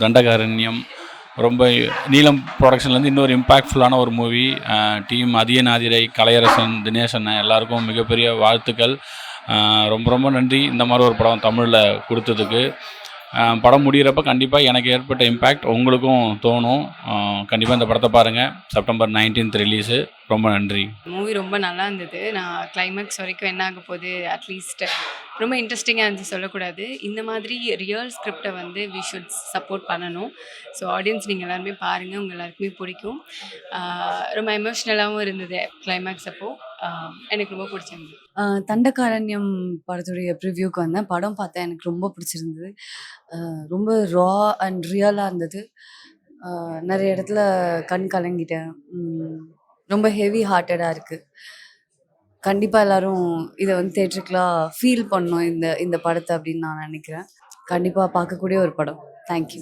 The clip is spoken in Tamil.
தண்டகாரண்யம் ரொம்ப நீலம் ப்ரொடக்ஷன்லேருந்து இன்னொரு இம்பேக்ட்ஃபுல்லான ஒரு மூவி. டீம் அதியன் ஆதிரை, கலையரசன், தினேஷ் அண்ணன் எல்லாருக்கும் மிகப்பெரிய வாழ்த்துக்கள். ரொம்ப ரொம்ப நன்றி இந்த மாதிரி ஒரு படம் தமிழில் கொடுத்ததுக்கு. படம் முடிகிறப்ப கண்டிப்பாக எனக்கு ஏற்பட்ட இம்பேக்ட் உங்களுக்கும் தோணும். கண்டிப்பாக இந்த படத்தை பாருங்கள். September 19th release. ரொம்ப நன்றி. மூவி ரொம்ப நல்லா இருந்தது. நான் கிளைமேக்ஸ் வரைக்கும் என்ன ஆக போகுது அட்லீஸ்ட் ரொம்ப இன்ட்ரெஸ்டிங்காக இருந்துச்சு சொல்லக்கூடாது. இந்த மாதிரி ரியல் ஸ்கிரிப்டை வந்து வி ஷுட் சப்போர்ட் பண்ணணும். ஸோ ஆடியன்ஸ் நீங்கள் எல்லாருமே பாருங்கள், உங்கள் எல்லாருக்குமே பிடிக்கும். ரொம்ப எமோஷ்னலாகவும் இருந்தது கிளைமேக்ஸ் அப்போது. எனக்கு ரொம்ப பிடிச்சிருந்தது. தண்டகாரண்யம் படத்துடைய ப்ரிவ்யூக்கு வந்தேன். படம் பார்த்தேன், எனக்கு ரொம்ப பிடிச்சிருந்தது. ரொம்ப ரா அண்ட் ரியலாக இருந்தது. நிறைய இடத்துல கண் கலங்கிட்டேன். ரொம்ப ஹெவி ஹார்ட்டடாக இருக்குது. கண்டிப்பாக எல்லாரும் இதை வந்து தேட்டருக்குலாம் ஃபீல் பண்ணணும் இந்த படத்தை அப்படின்னு நான் நினைக்கிறேன். கண்டிப்பாக பார்க்கக்கூடிய ஒரு படம். தேங்க்யூ.